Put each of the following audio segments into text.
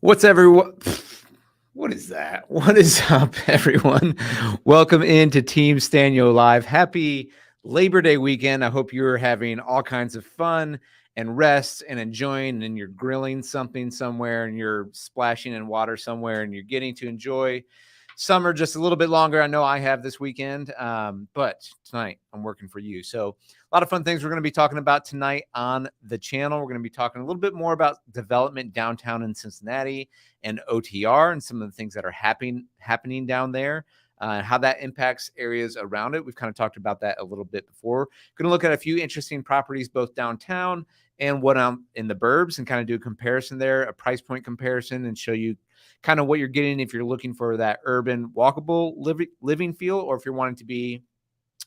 What's everyone? What is that? What is up, everyone? Welcome into Team Stanyo Live. Happy Labor Day weekend. I hope you're having all kinds of fun and rest and enjoying, and you're grilling something somewhere and you're splashing in water somewhere and you're getting to enjoy summer just a little bit longer. I know I have this weekend, but tonight I'm working for you. So a lot of fun things we're going to be talking about tonight on the channel. We're going to be talking a little bit more about development downtown in Cincinnati and OTR and some of the things that are happening down there, how that impacts areas around it. We've kind of talked about that a little bit before. Going to look at a few interesting properties, both downtown and what I'm in the burbs, and kind of do a comparison there, a price point comparison, and show you kind of what you're getting if you're looking for that urban walkable living feel, or if you're wanting to be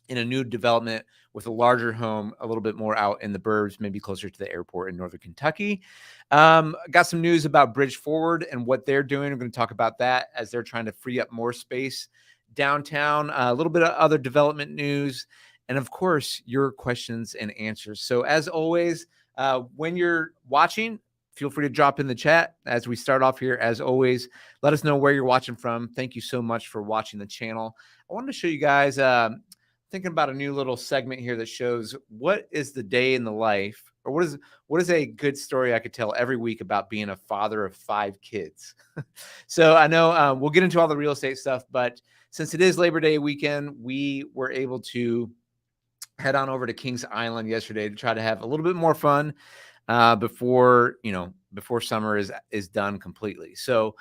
in a new development with a larger home, a little bit more out in the burbs, maybe closer to the airport in Northern Kentucky. Got some news about Bridge Forward and what they're doing. We're going to talk about that as they're trying to free up more space downtown. A little bit of other development news, and of course, your questions and answers. So as always, when you're watching, feel free to drop in the chat as we start off here. As always, let us know where you're watching from. Thank you so much for watching the channel. I wanted to show you guys, thinking about a new little segment here that shows what is the day in the life, or what is a good story I could tell every week about being a father of 5 kids. So I know we'll get into all the real estate stuff, but since it is Labor Day weekend, we were able to head on over to Kings Island yesterday to try to have a little bit more fun before summer is done completely. So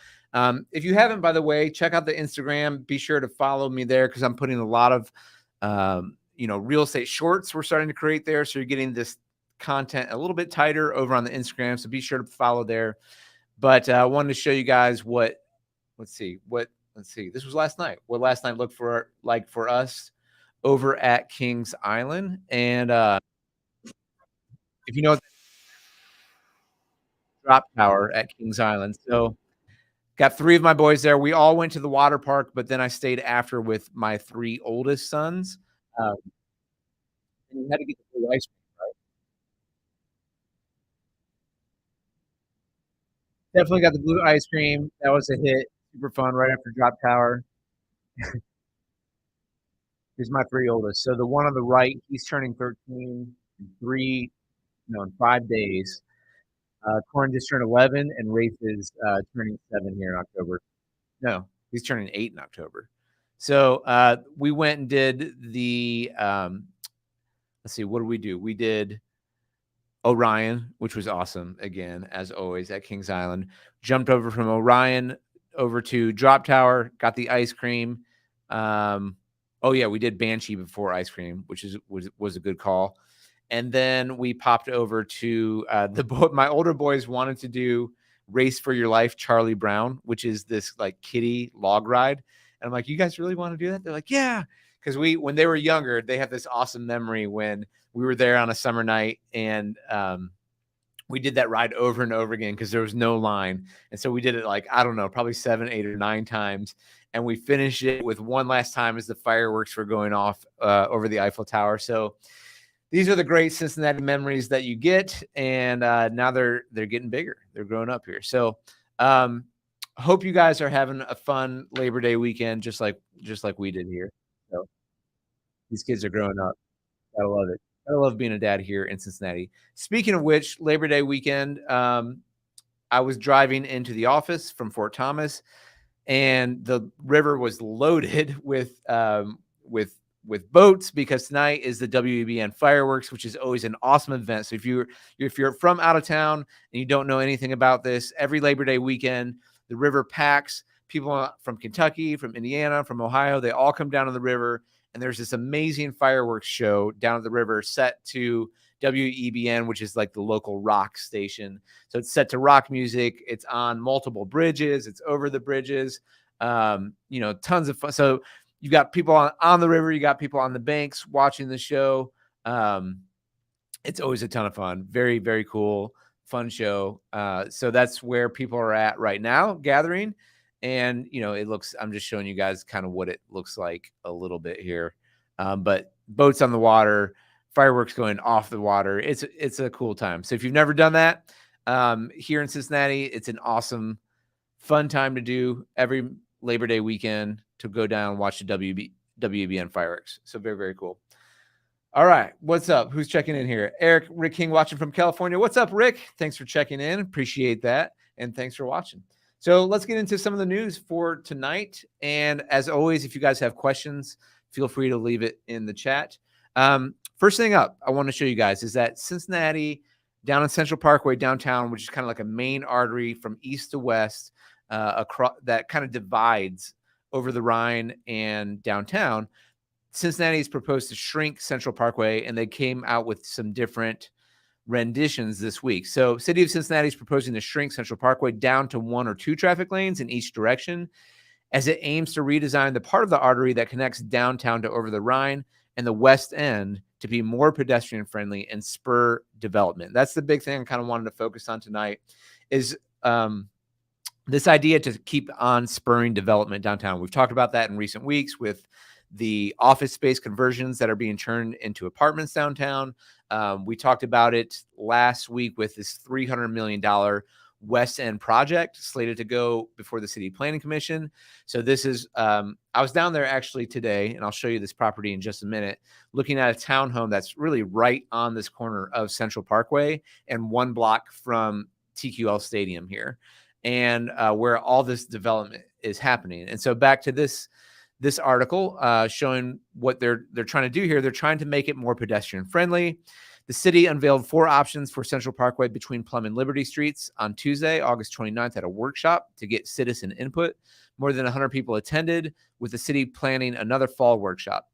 if you haven't, by the way, check out the Instagram. Be sure to follow me there, because I'm putting a lot of real estate shorts we're starting to create there. So you're getting this content a little bit tighter over on the Instagram. So be sure to follow there. But I wanted to show you guys let's see. This was last night. What last night looked like for us over at Kings Island. And if you know, drop tower at Kings Island. So got 3 of my boys there. We all went to the water park, but then I stayed after with my 3 oldest sons. And we had to get the blue ice cream. Definitely got the blue ice cream. That was a hit. Super fun right after drop tower. Here's my 3 oldest. So the one on the right, he's turning 13 in 5 days. Corin just turned 11, and Rafe is turning 7 here in October. No, he's turning 8 in October. So we went and did the let's see, what did we do? We did Orion, which was awesome again, as always, at Kings Island. Jumped over from Orion over to Drop Tower, got the ice cream. Oh yeah, we did Banshee before ice cream, which was a good call. And then we popped over to my older boys wanted to do Race for Your Life, Charlie Brown, which is this like kiddie log ride. And I'm like, you guys really want to do that? They're like, yeah. Because when they were younger, they have this awesome memory when we were there on a summer night, and we did that ride over and over again because there was no line. And so we did it like, I don't know, probably 7, 8, or 9 times. And we finished it with one last time as the fireworks were going off over the Eiffel Tower. So these are the great Cincinnati memories that you get. And now they're getting bigger. They're growing up here. So hope you guys are having a fun Labor Day weekend, just like we did here. So these kids are growing up. Gotta love it. I love being a dad here in Cincinnati. Speaking of which, Labor Day weekend, I was driving into the office from Fort Thomas, and the river was loaded with boats, because tonight is the WEBN Fireworks, which is always an awesome event. So if you're from out of town and you don't know anything about this, every Labor Day weekend, the river packs. People from Kentucky, from Indiana, from Ohio, they all come down to the river. And there's this amazing fireworks show down at the river set to WEBN, which is like the local rock station. So it's set to rock music. It's on multiple bridges. It's over the bridges. Tons of fun. So you've got people on the river. You got people on the banks watching the show. It's always a ton of fun. Very, very cool, fun show. So that's where people are at right now, gathering. And, I'm just showing you guys kind of what it looks like a little bit here. But boats on the water, fireworks going off the water. It's a cool time. So if you've never done that here in Cincinnati, it's an awesome Fun time to do every Labor Day weekend to go down and watch the WEBN Fireworks. So very, very cool. All right. What's up? Who's checking in here? Rick King watching from California. What's up, Rick? Thanks for checking in. Appreciate that. And thanks for watching. So let's get into some of the news for tonight. And as always, if you guys have questions, feel free to leave it in the chat. First thing up, I want to show you guys is that Cincinnati down in Central Parkway downtown, which is kind of like a main artery from east to west, across that kind of divides over the Rhine and downtown. Cincinnati has proposed to shrink Central Parkway, and they came out with some different renditions this week. So City of Cincinnati is proposing to shrink Central Parkway down to 1 or 2 traffic lanes in each direction as it aims to redesign the part of the artery that connects downtown to over the Rhine and the West End to be more pedestrian friendly and spur development. That's the big thing I kind of wanted to focus on tonight is this idea to keep on spurring development downtown. We've talked about that in recent weeks with the office space conversions that are being turned into apartments downtown. We talked about it last week with this $300 million West End project slated to go before the City Planning Commission. So this is, I was down there actually today, and I'll show you this property in just a minute, looking at a townhome that's really right on this corner of Central Parkway and 1 block from TQL Stadium here, and where all this development is happening. And so back to this article showing what they're trying to do here. They're trying to make it more pedestrian friendly. The city unveiled 4 options for Central Parkway between Plum and Liberty Streets on Tuesday, August 29th at a workshop to get citizen input. More than 100 people attended, with the city planning another fall workshop.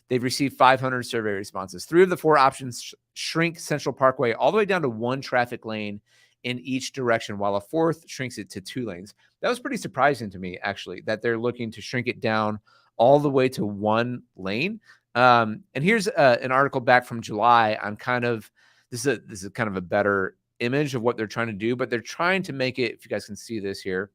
They've received 500 survey responses. 3 of the 4 options shrink Central Parkway all the way down to 1 traffic lane in each direction, while a 4th shrinks it to 2 lanes. That was pretty surprising to me, actually, that they're looking to shrink it down all the way to 1 lane. And here's an article back from July on kind of this is kind of a better image of what they're trying to do, but they're trying to make it, if you guys can see this here,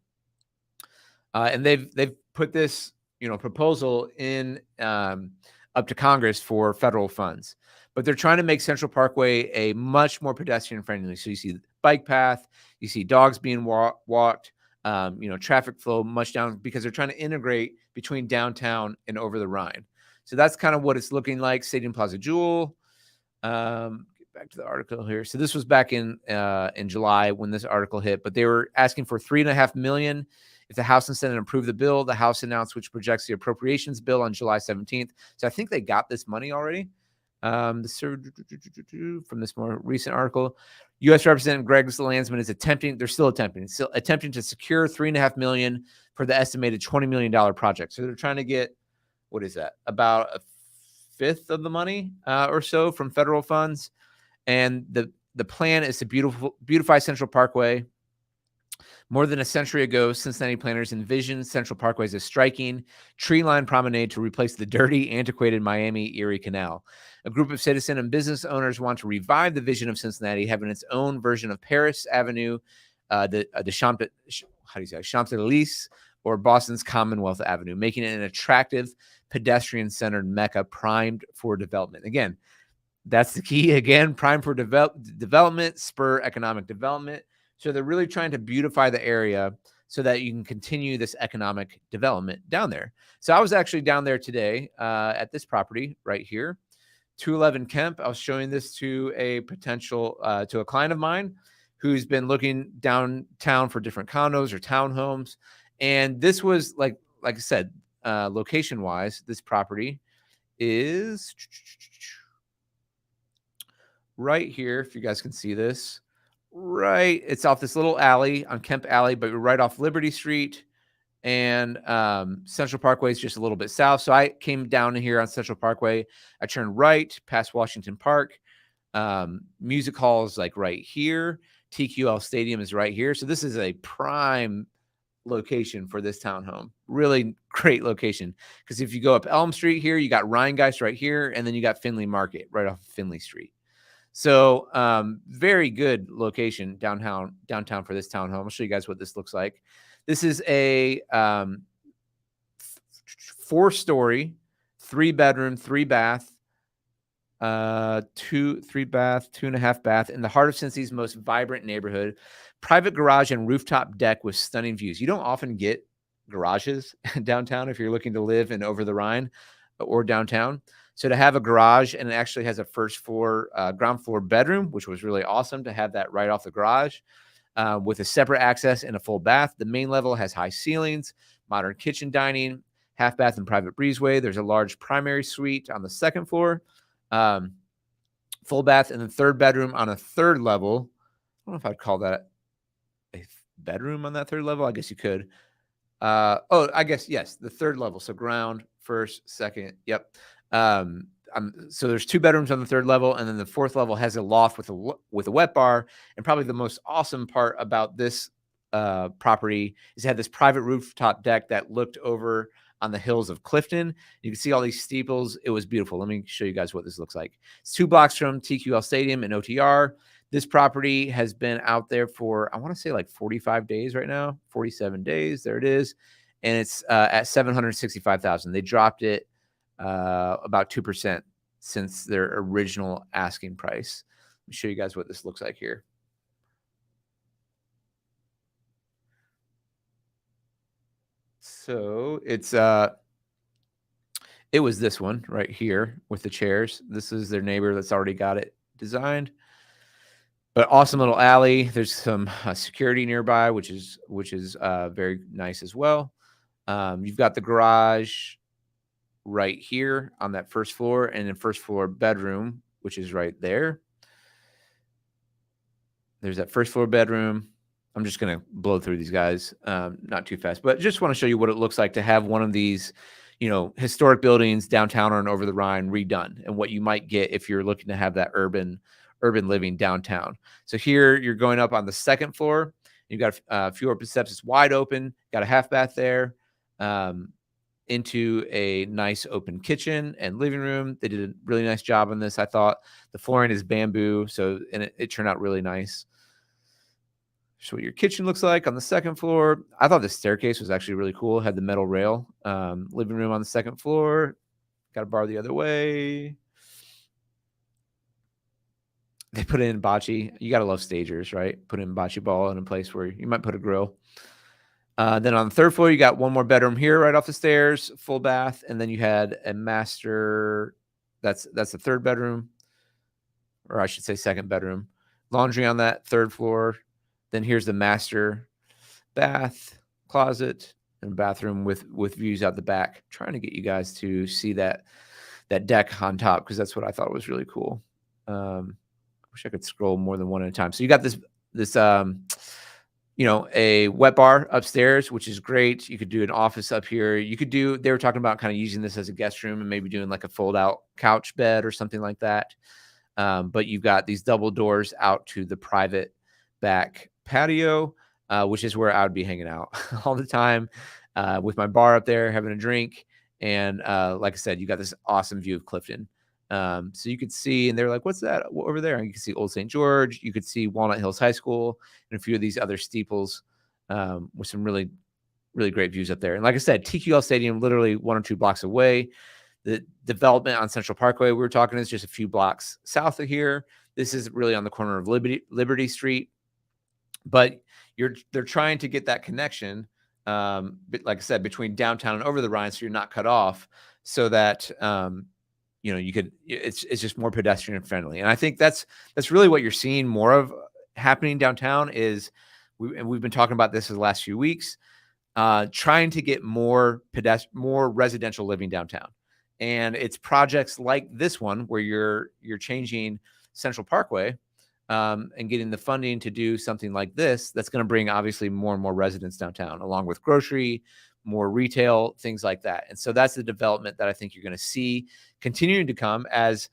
and they've put this proposal in up to Congress for federal funds, but they're trying to make Central Parkway a much more pedestrian friendly. So you see bike path, you see dogs being walked, traffic flow much down, because they're trying to integrate between downtown and over the Rhine. So that's kind of what it's looking like. Stadium Plaza Jewel. Get back to the article here. So this was back in July when this article hit, but they were asking for $3.5 million if the House and Senate approved the bill. The House announced, which projects the appropriations bill on July 17th. So I think they got this money already. From this more recent article, U.S. Representative Greg Landsman is attempting to secure $3.5 million for the estimated $20 million project. So they're trying to get, what is that, about 1/5 of the money or so from federal funds. And the plan is to beautify Central Parkway. More than a century ago, Cincinnati planners envisioned Central Parkway as a striking, tree-lined promenade to replace the dirty, antiquated Miami-Erie Canal. A group of citizen and business owners want to revive the vision of Cincinnati, having its own version of Paris Avenue, the Champs-Élysées, or Boston's Commonwealth Avenue, making it an attractive, pedestrian-centered mecca primed for development. Again, that's the key. Again, primed for development, spur economic development. So they're really trying to beautify the area so that you can continue this economic development down there. So I was actually down there today at this property right here, 211 Kemp. I was showing this to a potential, to a client of mine who's been looking downtown for different condos or townhomes. And this was like I said, location wise, this property is right here. If you guys can see this, right, it's off this little alley on Kemp Alley, but we're right off Liberty Street, and Central Parkway is just a little bit south. So I came down here on Central Parkway. I turned right past Washington Park. Music Hall is like right here. TQL Stadium is right here. So this is a prime location for this townhome. Really great location, because if you go up Elm Street here, you got Rheingeist right here, and then you got Finley Market right off Finley Street. So very good location downtown for this townhome. I'll show you guys what this looks like. This is a 4-story, 3-bedroom, 3-bath, 2-3-bath, 2.5 bath in the heart of Cincy's most vibrant neighborhood. private garage and rooftop deck with stunning views. You don't often get garages downtown if you're looking to live in over the Rhine or downtown. So to have a garage, and it actually has a first floor, ground floor bedroom, which was really awesome to have that right off the garage, with a separate access and a full bath. The main level has high ceilings, modern kitchen dining, half bath and private breezeway. There's a large primary suite on the second floor, full bath, and the third bedroom on a third level. I don't know if I'd call that a bedroom on that third level. I guess you could. I guess, yes, the third level. So ground, first, second. Yep. So there's 2 bedrooms on the third level, and then the fourth level has a loft with a wet bar. And probably the most awesome part about this property is it had this private rooftop deck that looked over on the hills of Clifton. You can see all these steeples. It was beautiful. Let me show you guys what this looks like. It's 2 blocks from TQL Stadium and OTR. This property has been out there for, I want to say, like 45 days right now, 47 days. There it is. And it's at $765,000. They dropped it about 2% since their original asking price. Let me show you guys what this looks like here. So it was this one right here with the chairs. This is their neighbor that's already got it designed. But awesome little alley. There's some security nearby, which is very nice as well. You've got the garage right here on that first floor, and then first floor bedroom, which is right there. There's that first floor bedroom. I'm just going to blow through these guys, not too fast, but just want to show you what it looks like to have one of these, historic buildings downtown or over the Rhine redone, and what you might get if you're looking to have that urban living downtown. So here you're going up on the second floor. You've got a few open steps. It's wide open. Got a half bath there, into a nice open kitchen and living room. They did a really nice job on this. I thought the flooring is bamboo, and it turned out really nice. So what your kitchen looks like on the second floor. I thought the staircase was actually really cool. It had the metal rail. Living room on the second floor. Got a bar the other way. They put in bocce. You got to love stagers, right? Put in bocce ball in a place where you might put a grill. Then on the third floor, you got one more bedroom here right off the stairs, full bath. And then you had a master. That's the third bedroom, or I should say second bedroom. Laundry on that third floor. Then here's the master bath, closet, and bathroom with views out the back. Trying to get you guys to see that deck on top, because that's what I thought was really cool. Wish I could scroll more than one at a time. So you got this a wet bar upstairs, which is great. You could do an office up here. They were talking about kind of using this as a guest room and maybe doing like a fold out couch bed or something like that. But you've got these double doors out to the private back patio, which is where I would be hanging out all the time, with my bar up there, having a drink. And like I said, you got this awesome view of Clifton. So you could see, and they're like, what's that over there? And you can see Old St. George. You could see Walnut Hills High School and a few of these other steeples, with some really, really great views up there. And like I said, TQL Stadium, literally 1 or 2 blocks away. The development on Central Parkway we were talking is just a few blocks south of here. This is really on the corner of Liberty Street. But they're trying to get that connection, but like I said, between downtown and over the Rhine, so you're not cut off, so that it's just more pedestrian friendly. And I think that's really what you're seeing more of happening downtown. Is we've been talking about this for the last few weeks, trying to get more residential living downtown. And it's projects like this one where you're changing Central Parkway, and getting the funding to do something like this, that's going to bring obviously more and more residents downtown, along with grocery, more retail, things like that. And so that's the development that I think you're going to see continuing to come, as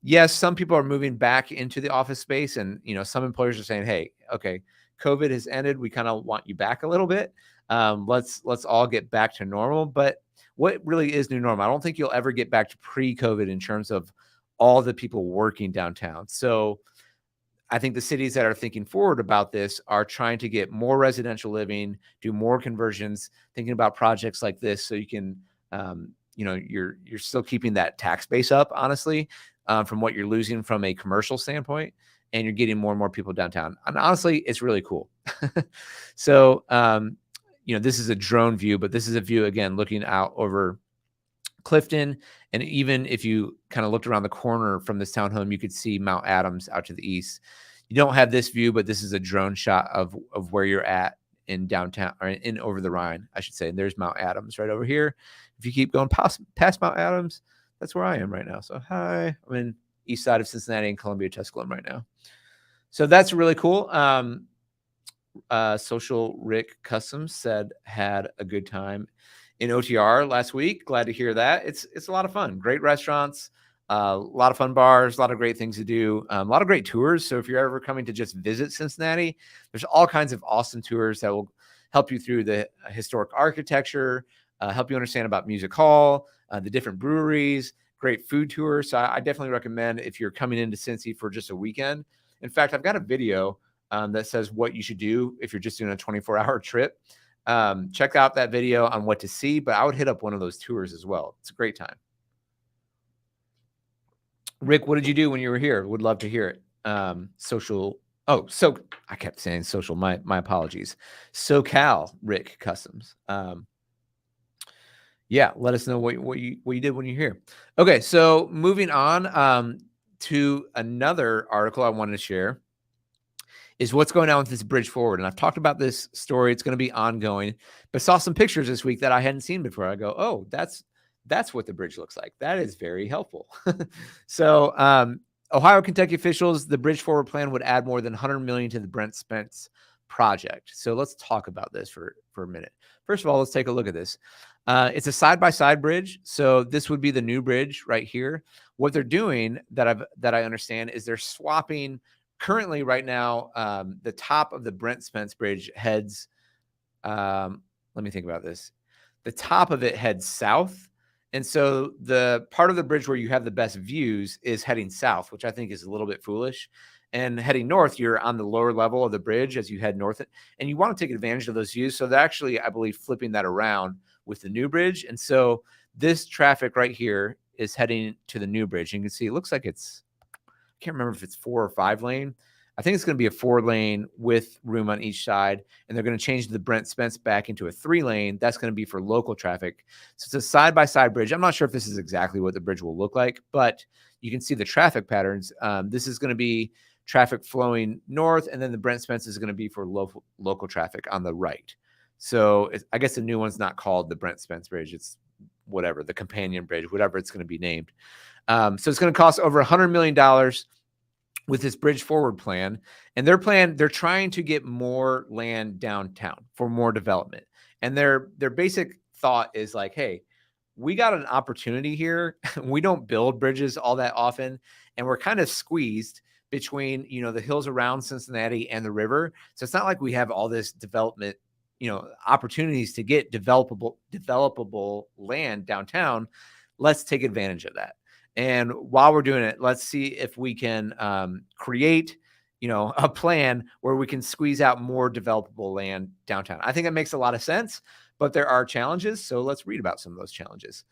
yes, some people are moving back into the office space, and some employers are saying, hey, okay, COVID has ended. We kind of want you back a little bit. Let's all get back to normal. But what really is new normal? I don't think you'll ever get back to pre-COVID in terms of all the people working downtown. So I think the cities that are thinking forward about this are trying to get more residential living, do more conversions, thinking about projects like this, so you can, you're still keeping that tax base up, honestly, from what you're losing from a commercial standpoint. and you're getting more and more people downtown. And honestly, it's really cool. So, this is a drone view, but this is a view, again, looking out over Clifton. And even if you kind of looked around the corner from this townhome, you could see Mount Adams out to the east. You don't have this view, but this is a drone shot of where you're at in downtown, or in over the Rhine, I should say. And there's Mount Adams right over here. If you keep going past Mount Adams, that's where I am right now. So hi, I'm in east side of Cincinnati and Columbia, Tusculum right now. So that's really cool. Social Rick Customs said had a good time in OTR last week. Glad to hear that. It's a lot of fun. Great restaurants, a lot of fun bars, a lot of great things to do, a lot of great tours. So if you're ever coming to just visit Cincinnati, there's all kinds of awesome tours that will help you through the historic architecture, help you understand about Music Hall, the different breweries, great food tours. So I definitely recommend if you're coming into Cincy for just a weekend. In fact, I've got a video that says what you should do if you're just doing a 24-hour trip. Check out that video on what to see, but I would hit up one of those tours as well. It's a great time. Rick, what did you do when you were here? Would love to hear it. So I kept saying social. My apologies. SoCal Rick Customs. Yeah, let us know what you did when you're here. Okay, so moving on to another article I wanted to share is what's going on with this bridge forward. And I've talked about this story. It's going to be ongoing, but saw some pictures this week that I hadn't seen before. I go, oh, that's what the bridge looks like. That is very helpful. So Ohio, Kentucky officials, the bridge forward plan would add more than $100 million to the Brent Spence project. So let's talk about this for a minute. First of all, let's take a look at this. It's a side-by-side bridge. So this would be the new bridge right here. What they're doing that I understand is they're swapping. Currently, right now, the top of the Brent Spence Bridge heads, let me think about this. The top of it heads south. And so the part of the bridge where you have the best views is heading south, which I think is a little bit foolish. And heading north, you're on the lower level of the bridge as you head north. And you want to take advantage of those views. So they're actually, I believe, flipping that around with the new bridge. And so this traffic right here is heading to the new bridge. You can see it looks like it's, I can't remember if it's 4 or 5 lane. I think it's going to be a 4 lane with room on each side. And they're going to change the Brent Spence back into a 3 lane. That's going to be for local traffic. So it's a side-by-side bridge. I'm not sure if this is exactly what the bridge will look like, but you can see the traffic patterns. This is going to be traffic flowing north, and then the Brent Spence is going to be for local traffic on the right. So I guess the new one's not called the Brent Spence Bridge. It's whatever, the companion bridge, whatever it's going to be named. So it's going to cost over $100 million with this bridge forward plan. And they're trying to get more land downtown for more development. And their basic thought is like, hey, we got an opportunity here. We don't build bridges all that often. And we're kind of squeezed between, the hills around Cincinnati and the river. So it's not like we have all this development, opportunities to get developable land downtown. Let's take advantage of that. And while we're doing it, let's see if we can create, a plan where we can squeeze out more developable land downtown. I think that makes a lot of sense, but there are challenges. So let's read about some of those challenges.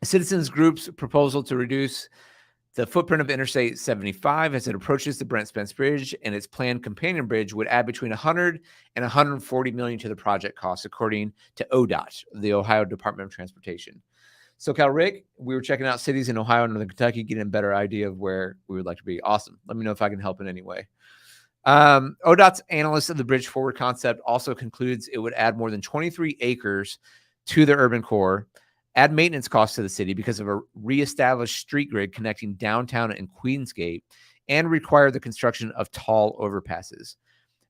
Citizens Group's proposal to reduce the footprint of Interstate 75 as it approaches the Brent Spence Bridge and its planned companion bridge would add between $100 and $140 million to the project costs, according to ODOT, the Ohio Department of Transportation. SoCal Rick, we were checking out cities in Ohio and Northern Kentucky, getting a better idea of where we would like to be. Awesome. Let me know if I can help in any way. ODOT's analyst of the bridge forward concept also concludes it would add more than 23 acres to the urban core, add maintenance costs to the city because of a reestablished street grid connecting downtown and Queensgate, and require the construction of tall overpasses.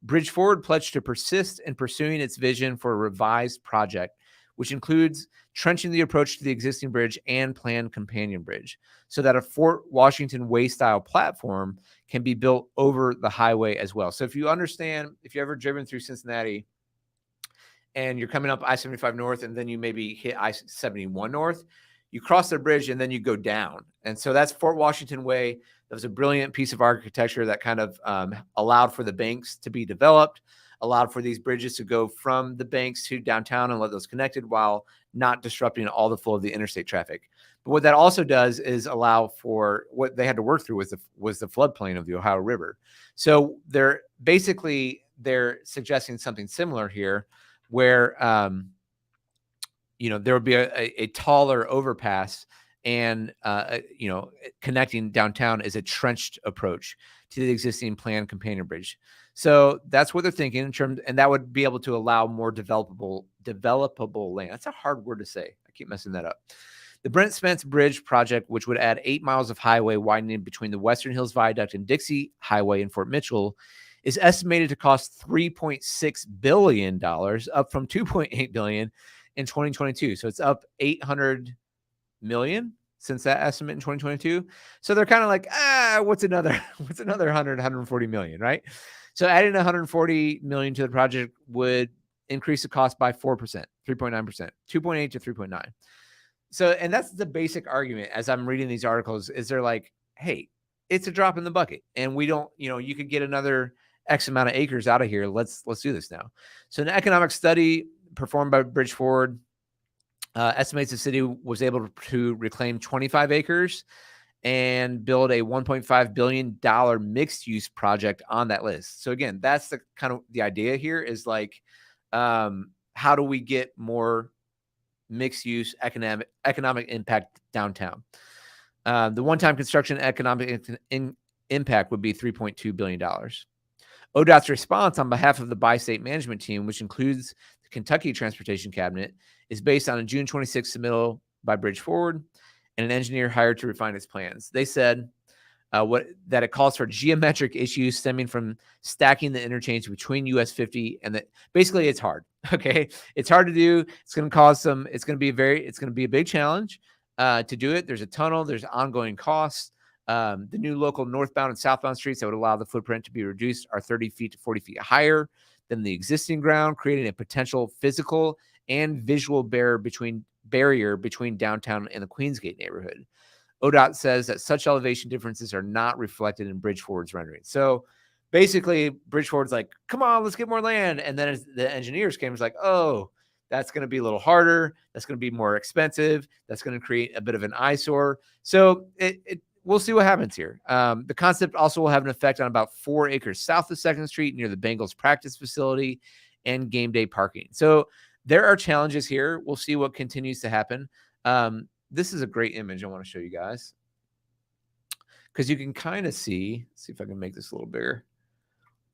Bridge Forward pledged to persist in pursuing its vision for a revised project, which includes trenching the approach to the existing bridge and planned companion bridge so that a Fort Washington Way style platform can be built over the highway as well. So if you understand, if you've ever driven through Cincinnati and you're coming up I-75 North and then you maybe hit I-71 North, you cross the bridge and then you go down. And so that's Fort Washington Way. That was a brilliant piece of architecture that kind of allowed for the banks to be developed. allowed for these bridges to go from the banks to downtown and let those connected while not disrupting all the flow of the interstate traffic. But what that also does is allow for what they had to work through was the floodplain of the Ohio River. So they're suggesting something similar here, where there would be a taller overpass, and connecting downtown is a trenched approach to the existing planned companion bridge. So that's what they're thinking in terms, and that would be able to allow more developable land. That's a hard word to say. I keep messing that up. The Brent Spence Bridge project, which would add 8 miles of highway widening between the Western Hills Viaduct and Dixie Highway in Fort Mitchell, is estimated to cost $3.6 billion, up from $2.8 billion in 2022. So it's up 800 million since that estimate in 2022. So they're kind of like, what's another 140 million, right? So adding 140 million to the project would increase the cost by 4%, 3.9%, 2.8 to 3.9. So, and that's the basic argument as I'm reading these articles, is they're like, hey, it's a drop in the bucket, and we don't, you could get another X amount of acres out of here. Let's do this now. So an economic study performed by Bridge Forward estimates the city was able to reclaim 25 acres and build a $1.5 billion mixed use project on that list. So again, that's the kind of the idea here is like, how do we get more mixed use economic impact downtown? The one-time construction economic impact would be $3.2 billion. ODOT's response on behalf of the bi-state management team, which includes the Kentucky Transportation Cabinet, is based on a June 26th submittal by Bridge Forward and an engineer hired to refine its plans. They said that it calls for geometric issues stemming from stacking the interchange between US 50 and basically it's hard. Okay. It's hard to do. It's going to cause it's going to be a big challenge to do it. There's a tunnel, there's ongoing costs. The new local northbound and southbound streets that would allow the footprint to be reduced are 30 feet to 40 feet higher than the existing ground, creating a potential physical and visual barrier between downtown and the Queensgate neighborhood. ODOT says that such elevation differences are not reflected in Bridge Forward's rendering. So basically, Bridge Forward's like, come on, let's get more land. And then as the engineers came, it's like, oh, that's going to be a little harder. That's going to be more expensive. That's going to create a bit of an eyesore. So we'll see what happens here. The concept also will have an effect on about 4 acres south of 2nd Street near the Bengals practice facility and game day parking. So there are challenges here. We'll see what continues to happen. This is a great image I want to show you guys because you can kind of see if I can make this a little bigger,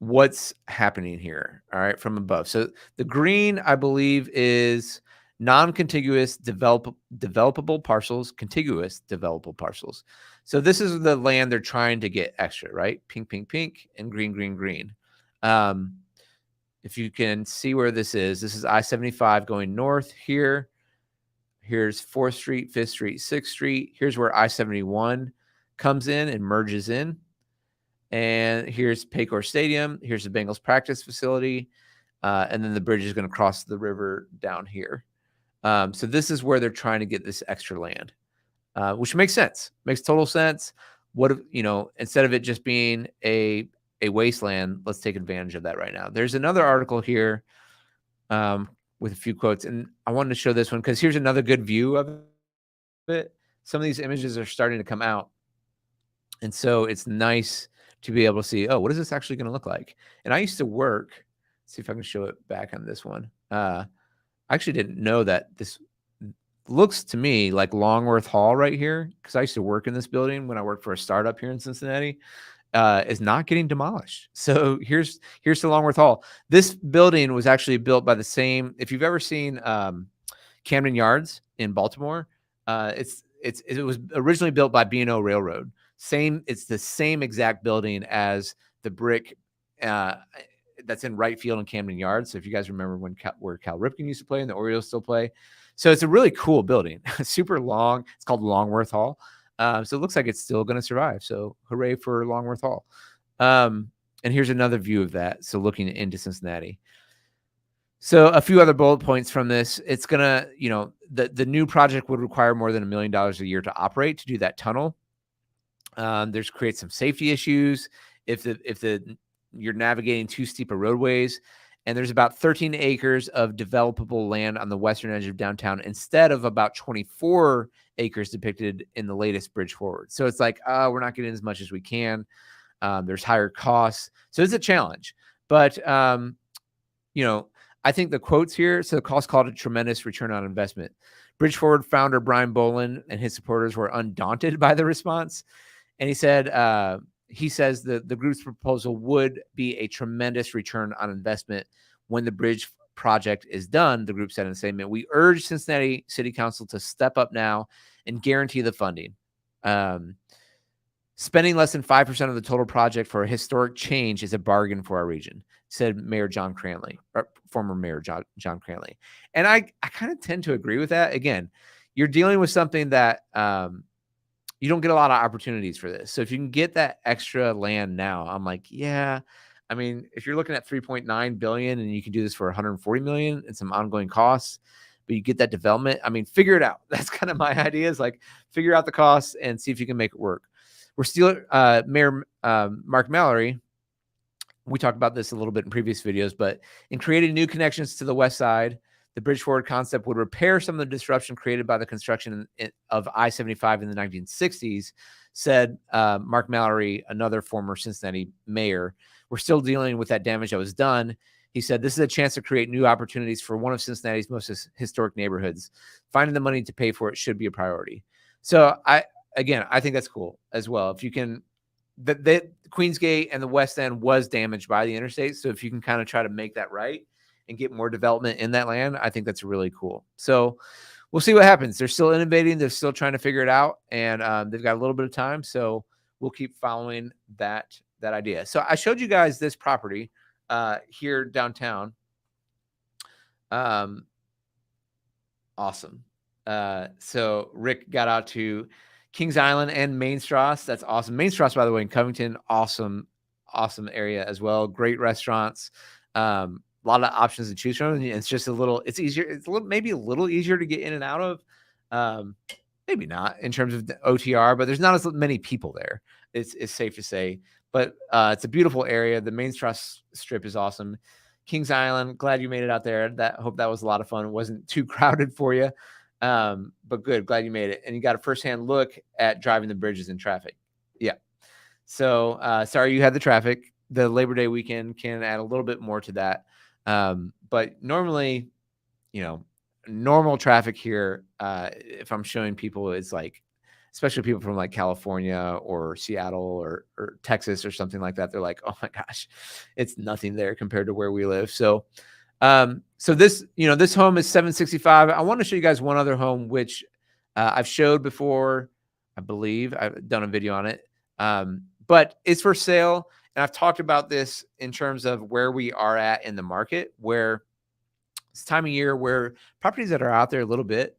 what's happening here, all right, from above. So the green, I believe, is non-contiguous developable parcels, contiguous developable parcels. So this is the land they're trying to get extra, right? Pink, pink, pink, and green, green, green. If you can see where this is I-75 going north here. Here's 4th Street, 5th Street, 6th Street. Here's where I-71 comes in and merges in. And here's Paycor Stadium. Here's the Bengals practice facility. And then the bridge is going to cross the river down here. So this is where they're trying to get this extra land, which makes sense. Makes total sense. What if, instead of it just being a wasteland, let's take advantage of that right now. There's another article here with a few quotes, and I wanted to show this one because here's another good view of it. Some of these images are starting to come out, and so it's nice to be able to see, oh, what is this actually going to look like? And I used to work, see if I can show it back on this one. I actually didn't know that this looks to me like Longworth Hall right here, because I used to work in this building when I worked for a startup here in Cincinnati. Is not getting demolished. So here's the Longworth Hall. This building was actually built by the same. If you've ever seen Camden Yards in Baltimore, it was originally built by B&O Railroad. It's the same exact building as the brick that's in right field in Camden Yards. So if you guys remember where Cal Ripken used to play and the Orioles still play, so it's a really cool building. Super long. It's called Longworth Hall. So it looks like it's still going to survive. So hooray for Longworth Hall. And here's another view of that. So looking into Cincinnati. So a few other bullet points from this. It's going to, the new project would require more than $1 million a year to operate to do that tunnel. There's create some safety issues if you're navigating too steep of roadways. And there's about 13 acres of developable land on the western edge of downtown instead of about 24 acres depicted in the latest bridge forward. So it's like, we're not getting as much as we can. There's higher costs. So it's a challenge. But, I think the quotes here, so the cost called a tremendous return on investment. Bridge Forward founder Brian Boland and his supporters were undaunted by the response. And he said, he says the group's proposal would be a tremendous return on investment when the bridge project is done, the group said in a statement. We urge Cincinnati City Council to step up now and guarantee the funding. Spending less than 5% of the total project for a historic change is a bargain for our region, said Mayor John Cranley, or former Mayor John Cranley. And I kind of tend to agree with that. Again, you're dealing with something that you don't get a lot of opportunities for this. So if you can get that extra land now, I'm like, yeah. I mean, if you're looking at 3.9 billion and you can do this for 140 million and some ongoing costs, but you get that development, I mean, figure it out. That's kind of my idea, is like figure out the costs and see if you can make it work. We're still Mayor Mark Mallory. We talked about this a little bit in previous videos, but in creating new connections to the west side, the bridge forward concept would repair some of the disruption created by the construction of I-75 in the 1960s, said Mark Mallory, another former Cincinnati mayor. We're still dealing with that damage that was done. He said, this is a chance to create new opportunities for one of Cincinnati's most historic neighborhoods. Finding the money to pay for it should be a priority. So I think that's cool as well. If you can, the Queensgate and the West End was damaged by the interstate. So if you can kind of try to make that right and get more development in that land, I think that's really cool. So we'll see what happens. They're still innovating. They're still trying to figure it out. And they've got a little bit of time. So we'll keep following that idea. So I showed you guys this property here downtown. Awesome. So Rick got out to Kings Island and Main Strasse. That's awesome. Main Strasse, by the way, in Covington, awesome area as well. Great restaurants. A lot of options to choose from. And it's just it's easier. It's maybe a little easier to get in and out of. Maybe not in terms of the OTR, but there's not as many people there. It's safe to say. But it's a beautiful area. The Main Strasse strip is awesome. Kings Island, glad you made it out there. Hope that was a lot of fun. It wasn't too crowded for you. But good, glad you made it. And you got a firsthand look at driving the bridges in traffic. Yeah. So sorry you had the traffic. The Labor Day weekend can add a little bit more to that. But normally, normal traffic here, if I'm showing people, is like, especially people from like California or Seattle or Texas or something like that, they're like, oh my gosh, it's nothing there compared to where we live. So so this home is $765. I want to show you guys one other home, which I've showed before. I believe I've done a video on it, but it's for sale. And I've talked about this in terms of where we are at in the market, where it's time of year where properties that are out there a little bit,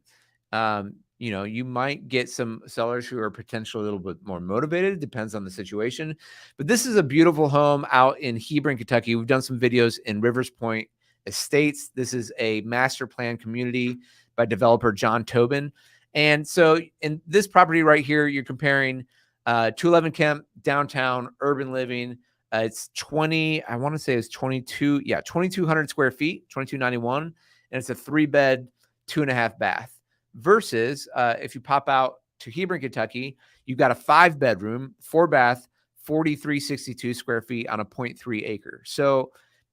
you might get some sellers who are potentially a little bit more motivated. Depends on the situation. But this is a beautiful home out in Hebron, Kentucky. We've done some videos in Rivers Point Estates. This is a master plan community by developer John Tobin. And so in this property right here, you're comparing 211 Kemp, downtown, urban living. It's 2,200 square feet, 2,291. And it's a 3-bed, 2.5 bath. Versus if you pop out to Hebron, Kentucky, you've got a 5-bedroom, 4-bath, 4,362 square feet on a 0.3 acre. So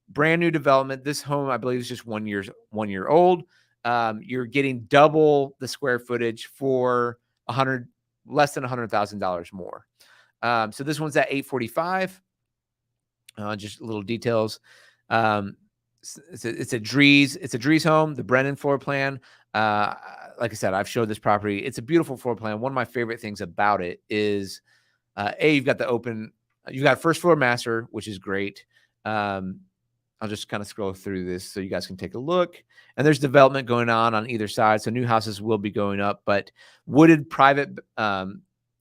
brand new development. This home, I believe, is just 1 year old. You're getting double the square footage for less than $100,000 more. So this one's at 845. Just little details. It's a Dries home, the Brennan floor plan. Like I said, I've showed this property. It's a beautiful floor plan. One of my favorite things about it is, you've got you've got first floor master, which is great. I'll just kind of scroll through this so you guys can take a look. And there's development going on either side. So new houses will be going up, but wooded private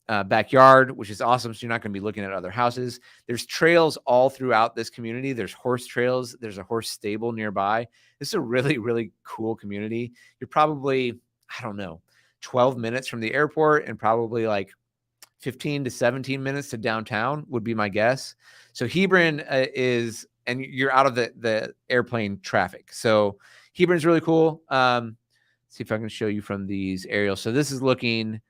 backyard, which is awesome. So you're not going to be looking at other houses. There's trails all throughout this community. There's horse trails. There's a horse stable nearby. This is a really, really cool community. You're probably, 12 minutes from the airport and probably like 15 to 17 minutes to downtown would be my guess. So Hebron is and you're out of the airplane traffic. So Hebron's really cool. See if I can show you from these aerials. So this is looking,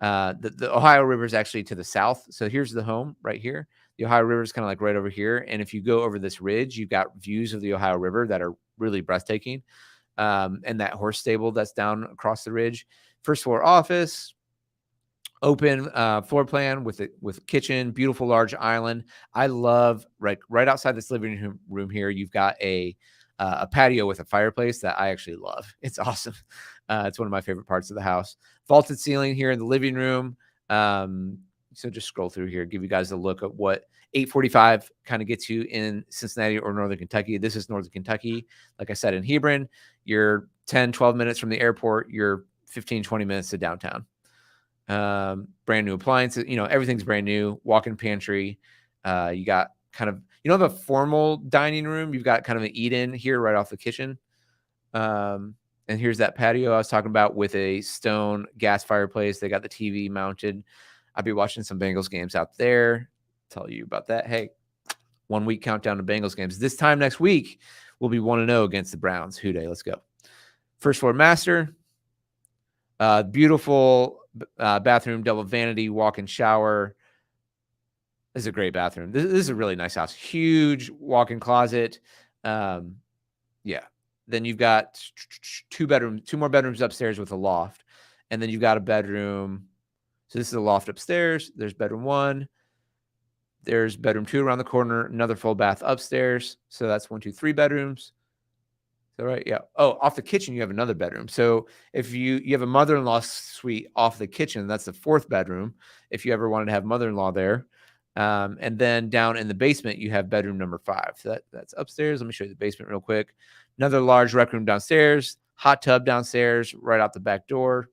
the Ohio River is actually to the south. So here's the home right here. The Ohio River is kind of like right over here. And if you go over this ridge, you've got views of the Ohio River that are really breathtaking. And that horse stable that's down across the ridge. First floor office, open floor plan with kitchen, beautiful large island. I love right outside this living room here. You've got a patio with a fireplace that I actually love. It's awesome. It's one of my favorite parts of the house. Vaulted ceiling here in the living room. So just scroll through here, give you guys a look at what 845 kind of gets you in Cincinnati or Northern Kentucky. This is Northern Kentucky. Like I said, in Hebron, you're 10, 12 minutes from the airport. You're 15, 20 minutes to downtown. Brand new appliances, everything's brand new. Walk-in pantry. You got kind of, you don't have a formal dining room. You've got kind of an eat-in here right off the kitchen. And here's that patio I was talking about with a stone gas fireplace. They got the TV mounted. I'll be watching some Bengals games out there. Tell you about that. Hey, 1 week countdown to Bengals games. This time next week, we'll be 1-0 against the Browns. Who day? Let's go. First floor master. Beautiful bathroom, double vanity, walk-in shower. This is a great bathroom. This is a really nice house. Huge walk-in closet. Yeah. Then you've got two more bedrooms upstairs with a loft. And then you've got a bedroom. So this is a loft upstairs. There's bedroom 1. There's bedroom 2 around the corner. Another full bath upstairs. So that's 1, 2, 3 bedrooms. So right, yeah. Oh, off the kitchen, you have another bedroom. So if you have a mother-in-law suite off the kitchen, that's the 4th bedroom. If you ever wanted to have mother-in-law there. And then down in the basement, you have bedroom number 5. So that's upstairs. Let me show you the basement real quick. Another large rec room downstairs, hot tub downstairs, right out the back door.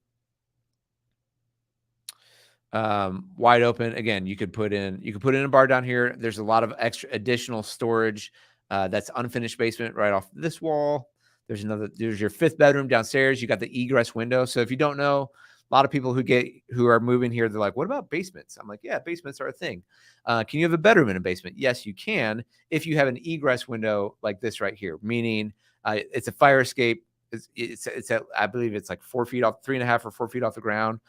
Wide open. Again, you could put in a bar down here. There's a lot of extra additional storage. That's unfinished basement right off this wall. There's your 5th bedroom downstairs. You got the egress window. So if you don't know, a lot of people who are moving here, they're like, what about basements? I'm like, yeah, basements are a thing. Can you have a bedroom in a basement? Yes, you can. If you have an egress window like this right here, meaning it's a fire escape. I believe it's like 4 feet off, 3.5 or 4 feet off the ground.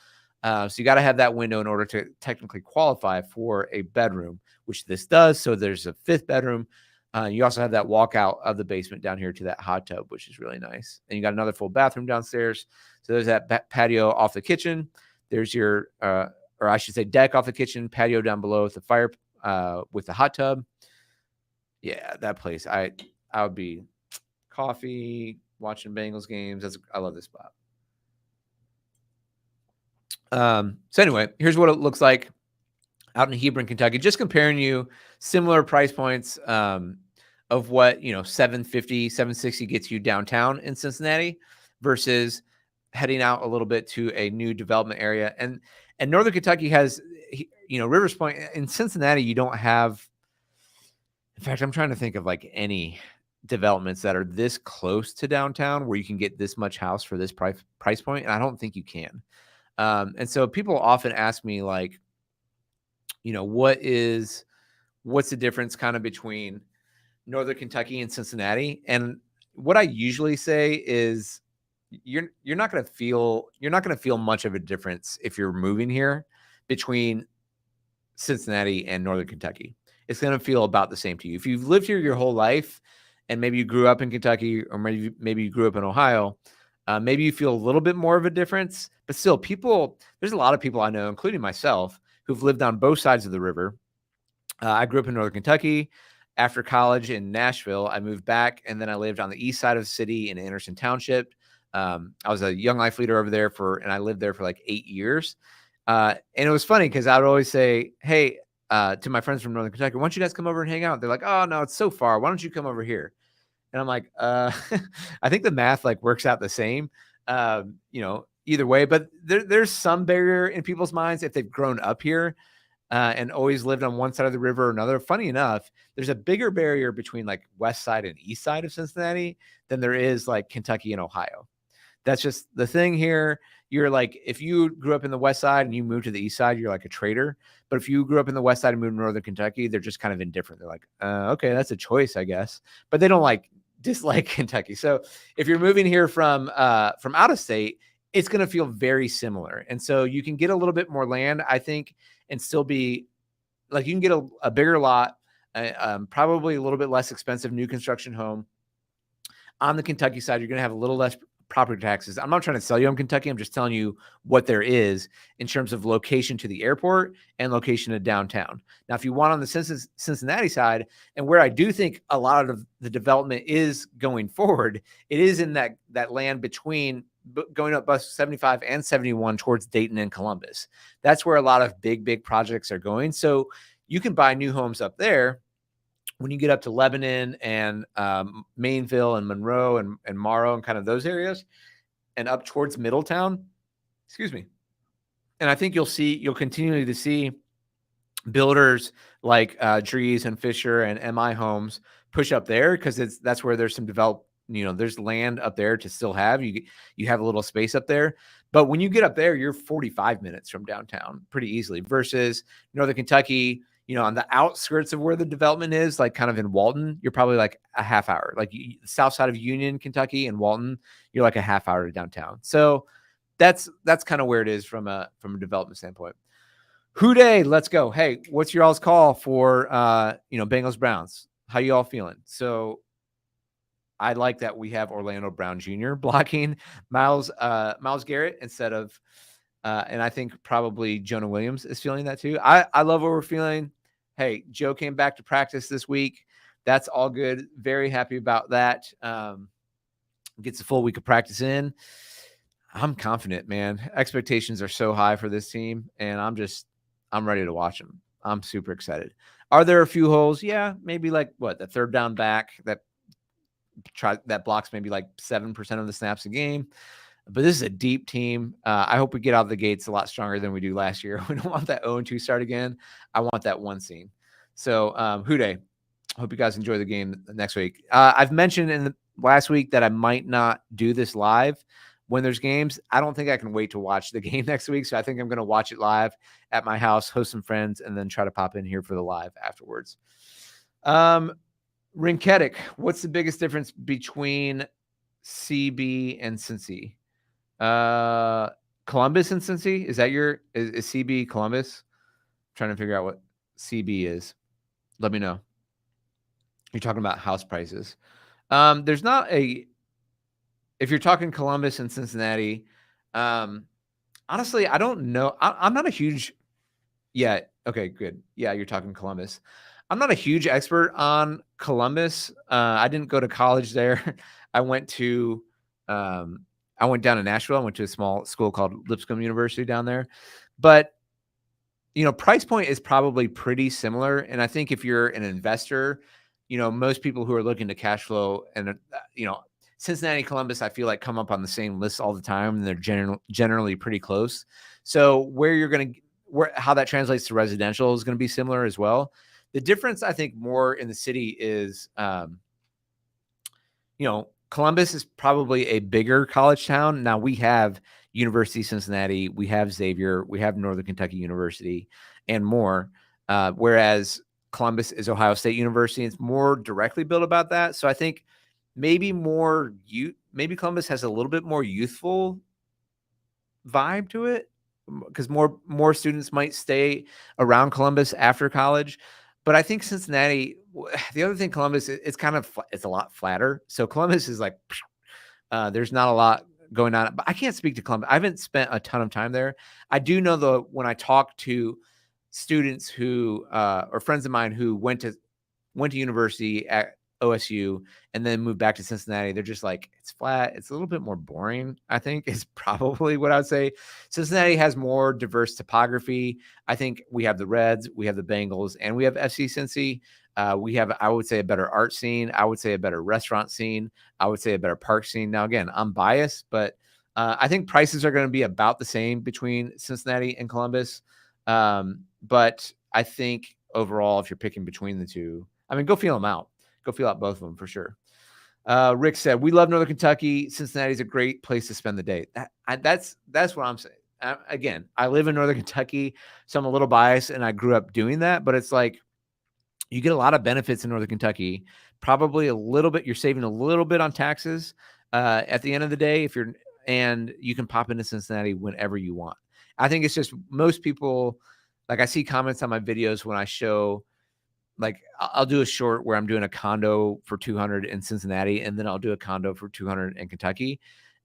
So you got to have that window in order to technically qualify for a bedroom, which this does. So there's a 5th bedroom. You also have that walkout of the basement down here to that hot tub, which is really nice. And you got another full bathroom downstairs. So there's that patio off the kitchen. There's your, or I should say deck off the kitchen, patio down below with the fire, with the hot tub. Yeah, that place. I would be coffee, watching Bengals games. I love this spot. So anyway, here's what it looks like out in Hebron, Kentucky, just comparing you similar price points of what, $750, $760 gets you downtown in Cincinnati versus heading out a little bit to a new development area. And Northern Kentucky has, Rivers Point. In Cincinnati, you don't have, in fact, I'm trying to think of like any developments that are this close to downtown where you can get this much house for this price point. And I don't think you can. And so people often ask me like, what's the difference kind of between Northern Kentucky and Cincinnati? And what I usually say is you're not going to feel much of a difference if you're moving here between Cincinnati and Northern Kentucky. It's going to feel about the same to you. If you've lived here your whole life and maybe you grew up in Kentucky or maybe you grew up in Ohio, maybe you feel a little bit more of a difference, but still there's a lot of people I know, including myself, who've lived on both sides of the river. I grew up in Northern Kentucky. After college in Nashville, I moved back, and then I lived on the east side of the city in Anderson Township. I was a young life leader over there and I lived there for like 8 years. And it was funny because I would always say, hey, to my friends from Northern Kentucky, why don't you guys come over and hang out? They're like, oh, no, it's so far. Why don't you come over here? And I'm like, I think the math like works out the same, either way. But there's some barrier in people's minds if they've grown up here and always lived on one side of the river or another. Funny enough, there's a bigger barrier between like west side and east side of Cincinnati than there is like Kentucky and Ohio. That's just the thing here. You're like, if you grew up in the West Side and you moved to the East Side, you're like a traitor. But if you grew up in the West Side and moved to Northern Kentucky, they're just kind of indifferent. They're like, okay, that's a choice, I guess. But they don't like dislike Kentucky. So if you're moving here from out of state, it's going to feel very similar. And so you can get a little bit more land, I think, and still be like, you can get a bigger lot, probably a little bit less expensive new construction home. On the Kentucky side, you're going to have a little less property taxes. I'm not trying to sell you on Kentucky. I'm just telling you what there is in terms of location to the airport and location to downtown. Now, if you want on the Cincinnati side, and where I do think a lot of the development is going forward, it is in that land between going up bus 75 and 71 towards Dayton and Columbus. That's where a lot of big projects are going. So you can buy new homes up there. When you get up to Lebanon and Mainville and Monroe and Morrow and kind of those areas, and up towards Middletown, excuse me. And I think you'll continue to see builders like Dries and Fisher and MI Homes push up there, because that's where there's some developed, there's land up there to still have. You have a little space up there. But when you get up there, you're 45 minutes from downtown pretty easily, versus Northern Kentucky, on the outskirts of where the development is, like kind of in Walton, you're probably like a half hour. Like south side of Union, Kentucky and Walton, you're like a half hour to downtown. So that's kind of where it is from a development standpoint. Houday, let's go. Hey, what's your all's call for Bengals Browns? How you all feeling? So I like that we have Orlando Brown Jr. blocking Myles Garrett instead of and I think probably Jonah Williams is feeling that too. I love what we're feeling. Hey, Joe came back to practice this week. That's all good. Very happy about that. Gets a full week of practice in. I'm confident, man. Expectations are so high for this team, and I'm ready to watch them. I'm super excited. Are there a few holes? Yeah, maybe like the third down back that blocks maybe like 7% of the snaps a game. But this is a deep team. I hope we get out of the gates a lot stronger than we do last year. We don't want that 0-2 start again. I want that one scene. So, Houday, hope you guys enjoy the game next week. I've mentioned in the last week that I might not do this live when there's games. I don't think I can wait to watch the game next week. So I think I'm going to watch it live at my house, host some friends, and then try to pop in here for the live afterwards. Rinketic, what's the biggest difference between CB and Cincy? Columbus and Cincy? Is that is CB Columbus? I'm trying to figure out what CB is. Let me know. You're talking about house prices. There's not if you're talking Columbus and Cincinnati, honestly, I don't know. I'm not a huge, yeah. Okay, good. Yeah, you're talking Columbus. I'm not a huge expert on Columbus. I didn't go to college there. I went down to Nashville. I went to a small school called Lipscomb University down there. But, price point is probably pretty similar. And I think if you're an investor, most people who are looking to cash flow and, Cincinnati, Columbus, I feel like come up on the same list all the time, and they're generally pretty close. So how that translates to residential is going to be similar as well. The difference, I think, more in the city is, Columbus is probably a bigger college town. Now we have University of Cincinnati, we have Xavier, we have Northern Kentucky University, and more. Whereas Columbus is Ohio State University. It's more directly built about that. So I think maybe Columbus has a little bit more youthful vibe to it, because more students might stay around Columbus after college. But I think Cincinnati, the other thing, Columbus, it's a lot flatter. So Columbus is like, there's not a lot going on. But I can't speak to Columbus. I haven't spent a ton of time there. I do know, though, when I talk to students who, or friends of mine who went to university at OSU and then moved back to Cincinnati, they're just like, it's flat. It's a little bit more boring, I think, is probably what I would say. Cincinnati has more diverse topography. I think we have the Reds, we have the Bengals, and we have FC Cincy. We have, I would say, a better art scene. I would say a better restaurant scene. I would say a better park scene. Now, again, I'm biased, but I think prices are going to be about the same between Cincinnati and Columbus. But I think overall, if you're picking between the two, I mean, go feel them out. Go feel out both of them for sure. Rick said, "We love Northern Kentucky. Cincinnati is a great place to spend the day." That's what I'm saying. Again, I live in Northern Kentucky, so I'm a little biased, and I grew up doing that. But it's like you get a lot of benefits in Northern Kentucky. Probably a little bit. You're saving a little bit on taxes at the end of the day and you can pop into Cincinnati whenever you want. I think it's just most people. Like I see comments on my videos when I show like I'll do a short where I'm doing a condo for 200 in Cincinnati, and then I'll do a condo for 200 in Kentucky.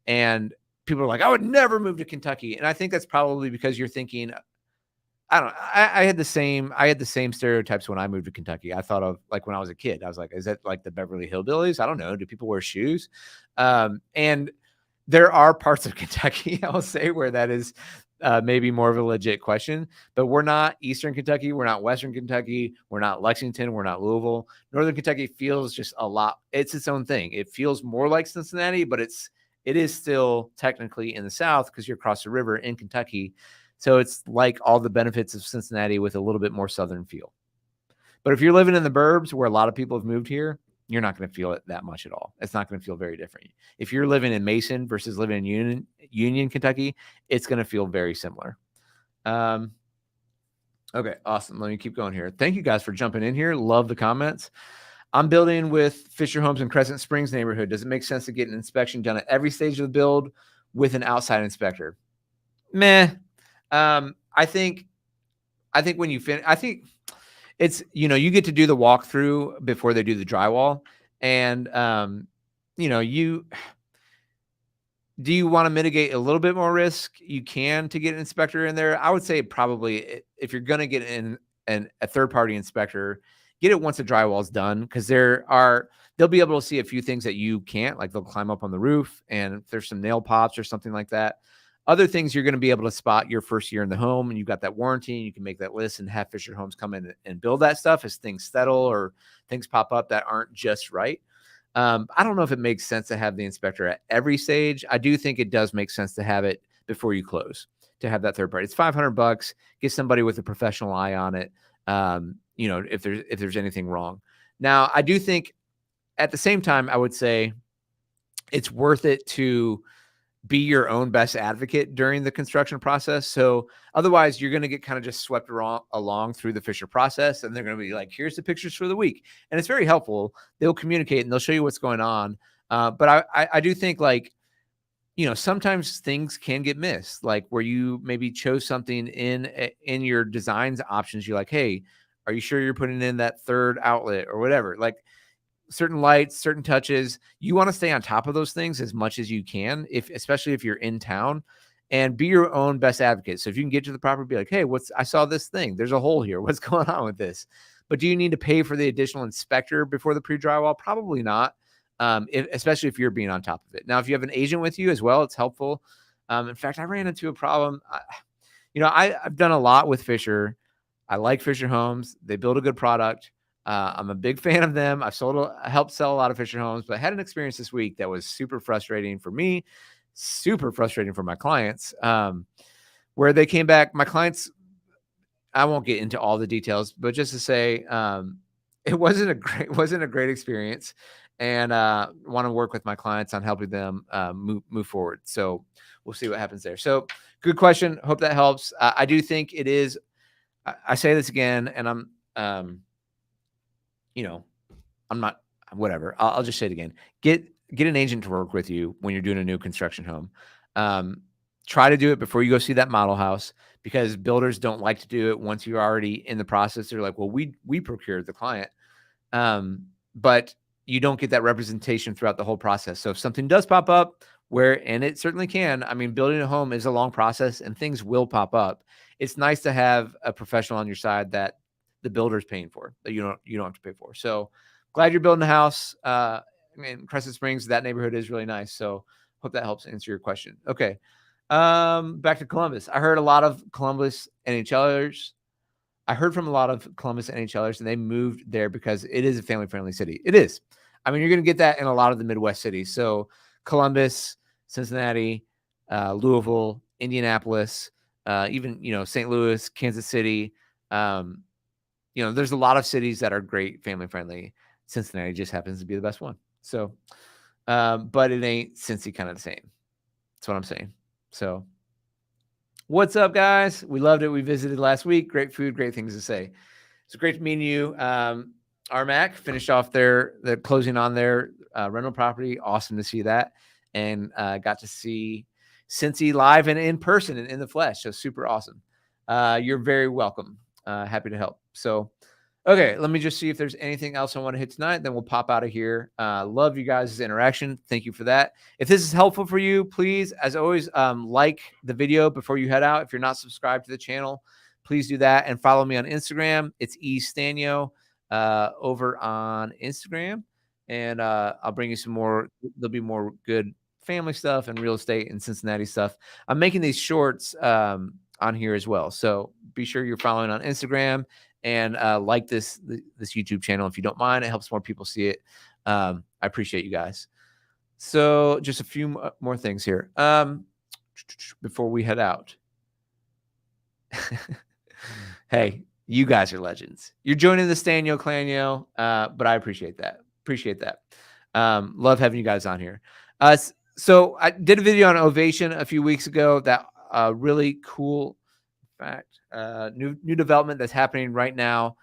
And people are like, I would never move to Kentucky. And I think that's probably because you're thinking, I don't know. I had the same stereotypes when I moved to Kentucky. I thought of like when I was a kid, I was like, is that like the Beverly Hillbillies? I don't know. Do people wear shoes? And there are parts of Kentucky, I'll say, where that is maybe more of a legit question, but we're not Eastern Kentucky. We're not Western Kentucky. We're not Lexington. We're not Louisville. Northern Kentucky feels just a lot. It's its own thing. It feels more like Cincinnati, but it is still technically in the South because you're across the river in Kentucky. So it's like all the benefits of Cincinnati with a little bit more Southern feel. But if you're living in the burbs where a lot of people have moved here, you're not going to feel it that much at all. It's not going to feel very different. If you're living in Mason versus living in Union, Kentucky, it's going to feel very similar. Okay, awesome. Let me keep going here. Thank you guys for jumping in here. Love the comments. I'm building with Fisher Homes in Crescent Springs neighborhood. Does it make sense to get an inspection done at every stage of the build with an outside inspector? Meh. I think when you finish, I think it's, you get to do the walkthrough before they do the drywall. And, do you want to mitigate a little bit more risk? You can to get an inspector in there. I would say probably if you're going to get a third-party inspector, get it once the drywall is done, because they'll be able to see a few things that you can't, like they'll climb up on the roof and if there's some nail pops or something like that. Other things you're going to be able to spot your first year in the home, and you've got that warranty, and you can make that list and have Fisher Homes come in and build that stuff as things settle or things pop up that aren't just right. I don't know if it makes sense to have the inspector at every stage. I do think it does make sense to have it before you close, to have that third party. It's $500. Get somebody with a professional eye on it. If there's anything wrong. Now, I do think at the same time, I would say it's worth it to be your own best advocate during the construction process. So otherwise you're going to get kind of just swept along through the Fisher process. And they're going to be like, here's the pictures for the week. And it's very helpful. They'll communicate and they'll show you what's going on. But I do think sometimes things can get missed, like where you maybe chose something in your designs options. You're like, hey, are you sure you're putting in that third outlet or whatever? Like, certain lights, certain touches, you want to stay on top of those things as much as you can, especially if you're in town, and be your own best advocate. So if you can get to the property, be like, hey, I saw this thing. There's a hole here. What's going on with this? But do you need to pay for the additional inspector before the pre-drywall? Probably not, especially if you're being on top of it. Now, if you have an agent with you as well, it's helpful. In fact, I ran into a problem. I've done a lot with Fisher. I like Fisher Homes. They build a good product. I'm a big fan of them. I helped sell a lot of Fisher Homes, but I had an experience this week that was super frustrating for me, super frustrating for my clients, where they came back. My clients, I won't get into all the details, but just to say, it wasn't a great experience, and want to work with my clients on helping them move forward. So we'll see what happens there. So good question. Hope that helps. I do think it is. I say this again, and I'm not, whatever. I'll just say it again. Get an agent to work with you when you're doing a new construction home. Try to do it before you go see that model house, because builders don't like to do it once you're already in the process. They're like, well, we procured the client. But you don't get that representation throughout the whole process. So if something does pop up, and it certainly can, I mean, building a home is a long process and things will pop up. It's nice to have a professional on your side that the builder's paying for, that you don't have to pay for. So glad you're building a house. Crescent Springs, that neighborhood is really nice. So hope that helps answer your question. Okay. Back to Columbus. I heard from a lot of Columbus NHLers, and they moved there because it is a family-friendly city. It is. I mean, you're going to get that in a lot of the Midwest cities. So Columbus, Cincinnati, Louisville, Indianapolis, even, St. Louis, Kansas City. There's a lot of cities that are great family-friendly. Cincinnati just happens to be the best one. So, but it ain't Cincy kind of the same. That's what I'm saying. So, what's up, guys? We loved it. We visited last week. Great food, great things to say. It's great to meet you. RMAC finished off their closing on their rental property. Awesome to see that, and got to see Cincy live and in person and in the flesh. So super awesome. You're very welcome. Happy to help. So, okay, let me just see if there's anything else I want to hit tonight. Then we'll pop out of here. Love you guys' interaction. Thank you for that. If this is helpful for you, please, as always, like the video before you head out. If you're not subscribed to the channel, please do that and follow me on Instagram. It's eStanyo over on Instagram, and I'll bring you some more. There'll be more good family stuff and real estate and Cincinnati stuff. I'm making these shorts on here as well, so be sure you're following on Instagram and like this YouTube channel if you don't mind. It helps more people see it. I appreciate you guys. So just a few more things here before we head out. Hey, you guys are legends. You're joining the Stanyo Clanyo, but I appreciate that. Love having you guys on here. So I did a video on Ovation a few weeks ago. That really cool fact, new development that's happening right now.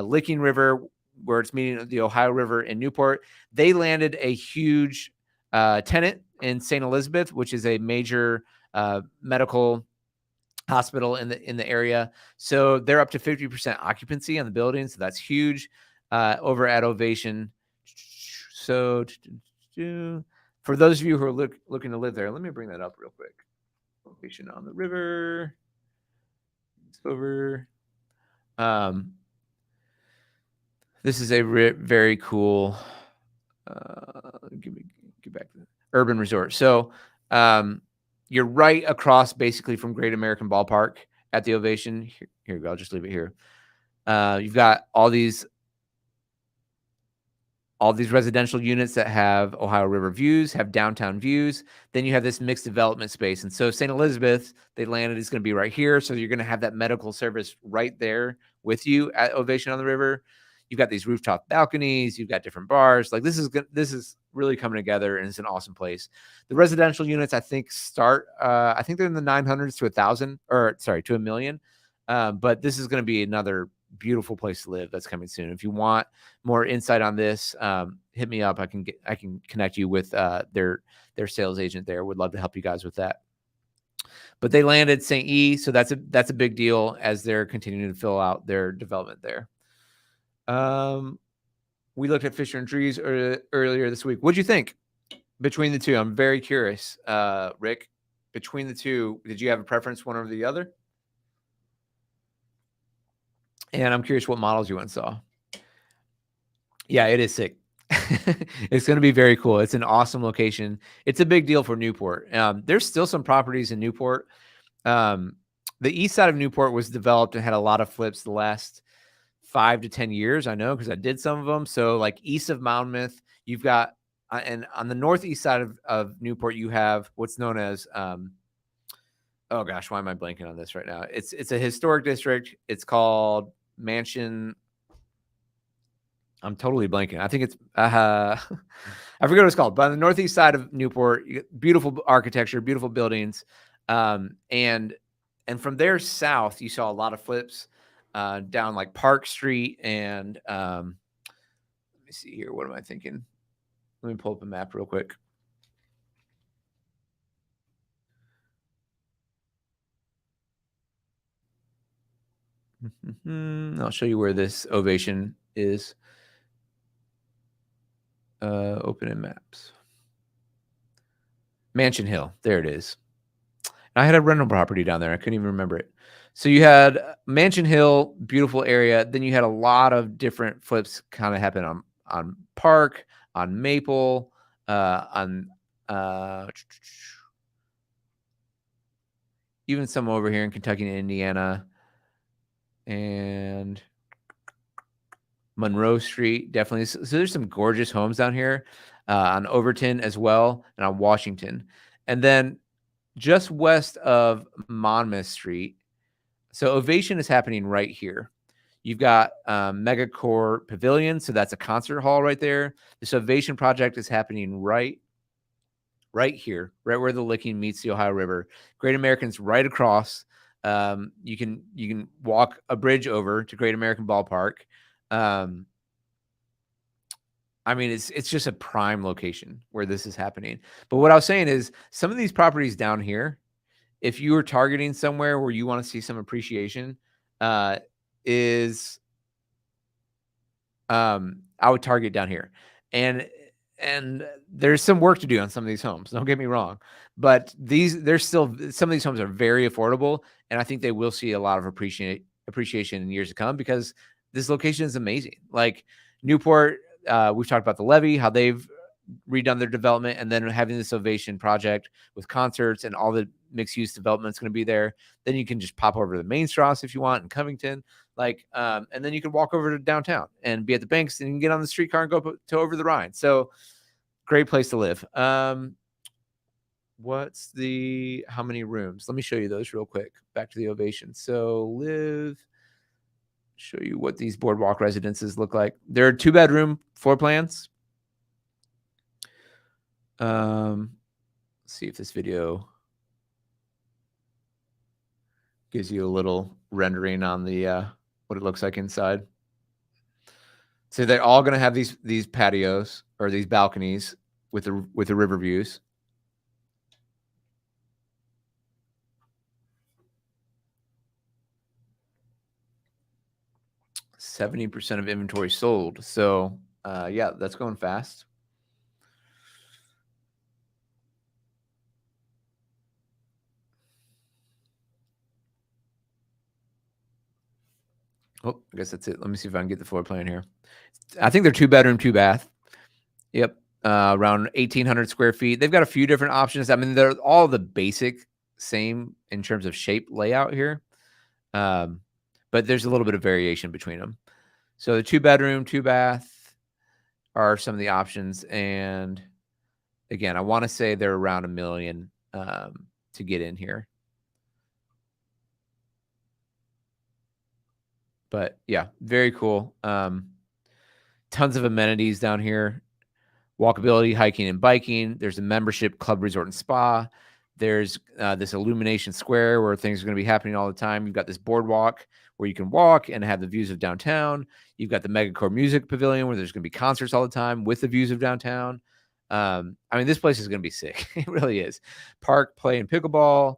Licking River, where it's meeting the Ohio River in Newport. They landed a huge tenant in St. Elizabeth, which is a major medical hospital in the area. So they're up to 50% occupancy on the building. So that's huge over at Ovation. So for those of you who are looking to live there, let me bring that up real quick. Ovation on the river. It's over. This is a very cool, get back to the urban resort. So you're right across basically from Great American Ballpark at the Ovation. Here we go. I'll just leave it here. You've got all these residential units that have Ohio River views, have downtown views. Then you have this mixed development space. And so St. Elizabeth, they landed, is going to be right here. So you're going to have that medical service right there with you at Ovation on the River. You've got these rooftop balconies. You've got different bars. Like this is really coming together, and it's an awesome place. The residential units, I think, start. I think they're in the 900s to 1,000, or sorry, to 1 million. But this is going to be another beautiful place to live that's coming soon. If you want more insight on this, hit me up. I can connect you with their sales agent there. Would love to help you guys with that. But they landed St. E, so that's a big deal as they're continuing to fill out their development there. We looked at Fisher and Trees earlier this week. What'd you think between the two? I'm very curious, Rick. Between the two, did you have a preference one over the other? And I'm curious what models you went and saw. Yeah, it is sick. It's going to be very cool. It's an awesome location. It's a big deal for Newport. There's still some properties in Newport. The east side of Newport was developed and had a lot of flips the last 5 to 10 years. I know because I did some of them. So like east of Monmouth, you've got, and on the northeast side of Newport, you have what's known as, oh gosh, why am I blanking on this right now? It's a historic district. It's called Mansion. I'm totally blanking. I think it's, I forget what it's called, but on the northeast side of Newport, beautiful architecture, beautiful buildings. And from there south, you saw a lot of flips down like Park Street. And let me see here. What am I thinking? Let me pull up a map real quick. I'll show you where this Ovation is. Open in maps. Mansion Hill. There it is. I had a rental property down there. I couldn't even remember it. So you had Mansion Hill, beautiful area. Then you had a lot of different flips kind of happen on Park, on Maple, on even some over here in Kentucky and Indiana. And Monroe Street, definitely. So there's some gorgeous homes down here on Overton as well, and on Washington. And then just west of Monmouth Street. So Ovation is happening right here. You've got Megacore Pavilion, so that's a concert hall right there. This Ovation project is happening right here, right where the Licking meets the Ohio River. Great American's right across. You can walk a bridge over to Great American Ballpark. I mean, it's just a prime location where this is happening. But what I was saying is some of these properties down here, if you were targeting somewhere where you want to see some appreciation, is I would target down here. And there's some work to do on some of these homes. Don't get me wrong, but there's still some of these homes are very affordable, and I think they will see a lot of appreciation in years to come because this location is amazing. Like Newport, we've talked about the Levee, how they've redone their development, and then having this Ovation project with concerts and all the mixed use development is going to be there. Then you can just pop over to the Main Strasse if you want in Covington. And then you can walk over to downtown and be at the banks, and you can get on the streetcar and go to over the Rhine. So great place to live. How many rooms? Let me show you those real quick. Back to the Ovation. So show you what these boardwalk residences look like. There are 2-bedroom floor plans. Let's see if this video gives you a little rendering on the what it looks like inside. So they're all going to have these patios or these balconies with the river views. %70 of inventory sold. So yeah, that's going fast. Oh, I guess that's it. Let me see if I can get the floor plan here. I think they're 2-bedroom, 2-bath. Yep. Around 1,800 square feet. They've got a few different options. I mean, they're all the basic same in terms of shape layout here. But there's a little bit of variation between them. So the 2-bedroom, 2-bath are some of the options. And again, I want to say they're around $1 million to get in here. But yeah, very cool. Tons of amenities down here. Walkability, hiking and biking. There's a membership club, resort, and spa. There's this illumination square where things are going to be happening all the time. You've got this boardwalk where you can walk and have the views of downtown. You've got the Megacore Music Pavilion where there's going to be concerts all the time with the views of downtown. I mean, this place is going to be sick. It really is. Park, play, and pickleball,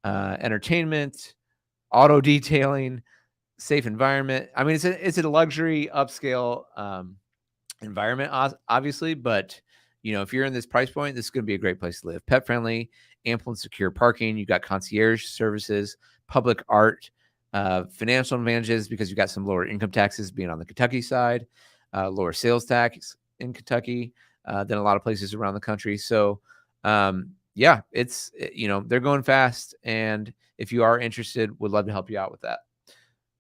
entertainment, auto detailing, safe environment. I mean, it's a luxury upscale environment, obviously, but if you're in this price point, this is going to be a great place to live. Pet friendly, ample and secure parking. You've got concierge services, public art, financial advantages because you've got some lower income taxes being on the Kentucky side, lower sales tax in Kentucky than a lot of places around the country. So yeah, they're going fast, and if you are interested, would love to help you out with that.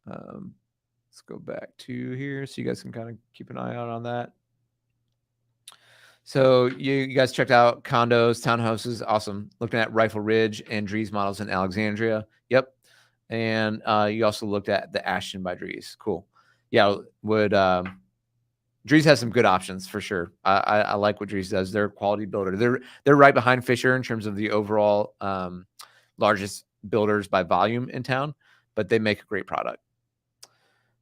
Let's go back to here so you guys can kind of keep an eye out on that. So you guys checked out condos, townhouses. Awesome. Looking at Rifle Ridge and Dries models in Alexandria. Yep. And you also looked at the Ashton by Dries. Cool. Yeah. Dries has some good options for sure. I like what Dries does. They're a quality builder. They're right behind Fisher in terms of the overall largest builders by volume in town, but they make a great product.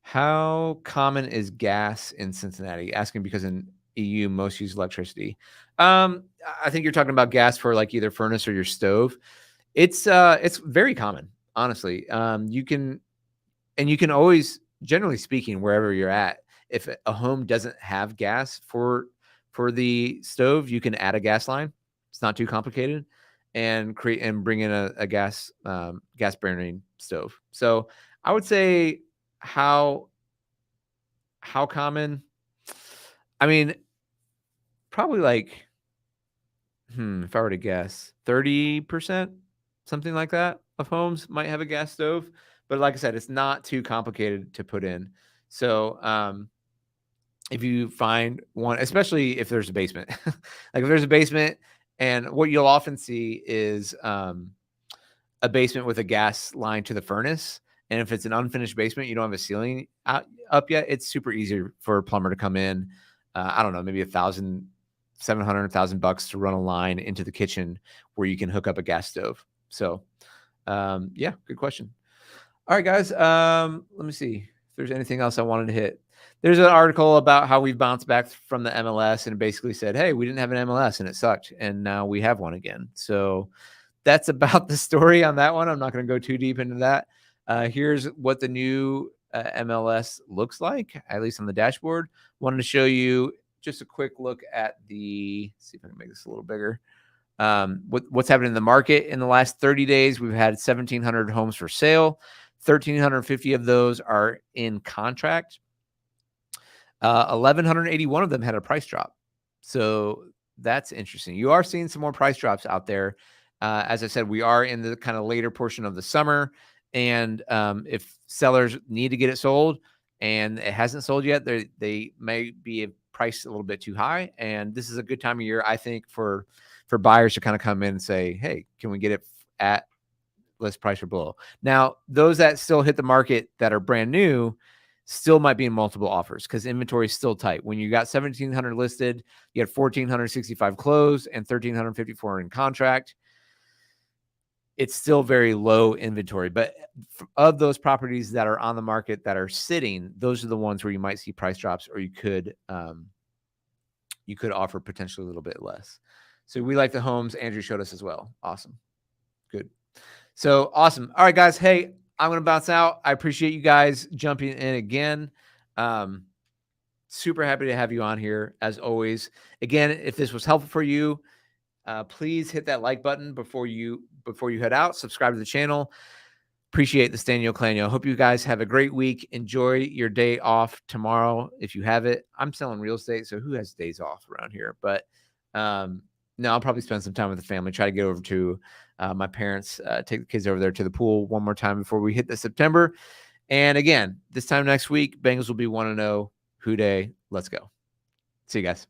How common is gas in Cincinnati? Asking because in EU most use electricity. I think you're talking about gas for like either furnace or your stove. It's very common, honestly. You can always, generally speaking, wherever you're at, if a home doesn't have gas for the stove, you can add a gas line. It's not too complicated, and bring in a gas burning stove. So I would say how common? I mean, probably like, if I were to guess, 30%, something like that, of homes might have a gas stove. But like I said, it's not too complicated to put in. So if you find one, especially if there's a basement, like if there's a basement, and what you'll often see is a basement with a gas line to the furnace, And if it's an unfinished basement, you don't have a ceiling up yet, it's super easy for a plumber to come in. I don't know, maybe $1,700 to run a line into the kitchen where you can hook up a gas stove. So yeah, good question. All right, guys. Let me see if there's anything else I wanted to hit. There's an article about how we've bounced back from the MLS and basically said, hey, we didn't have an MLS and it sucked. And now we have one again. So that's about the story on that one. I'm not going to go too deep into that. Here's what the new MLS looks like, at least on the dashboard. Wanted to show you just a quick look at let's see if I can make this a little bigger. What's happening in the market in the last 30 days. We've had 1,700 homes for sale. 1,350 of those are in contract. 1,181 of them had a price drop. So that's interesting. You are seeing some more price drops out there. As I said, we are in the kind of later portion of the summer. And if sellers need to get it sold and it hasn't sold yet, they may be priced a little bit too high. And this is a good time of year, I think, for buyers to kind of come in and say, hey, can we get it at list price or below? Now, those that still hit the market that are brand new still might be in multiple offers because inventory is still tight. When you got 1,700 listed, you had 1,465 closed and 1,354 in contract. It's still very low inventory, but of those properties that are on the market that are sitting, those are the ones where you might see price drops, or you could offer potentially a little bit less. So we like the homes Andrew showed us as well. Awesome. Good. So awesome. All right, guys. Hey, I'm going to bounce out. I appreciate you guys jumping in again. Super happy to have you on here as always. Again, if this was helpful for you, please hit that like button before you head out. Subscribe to the channel. Appreciate the Stanyo Clanyo. Hope you guys have a great week. Enjoy your day off tomorrow if you have it. I'm selling real estate, so who has days off around here? But no, I'll probably spend some time with the family. Try to get over to my parents, take the kids over there to the pool one more time before we hit the September. And again, this time next week, Bengals will be 1-0. Who day? Let's go. See you guys.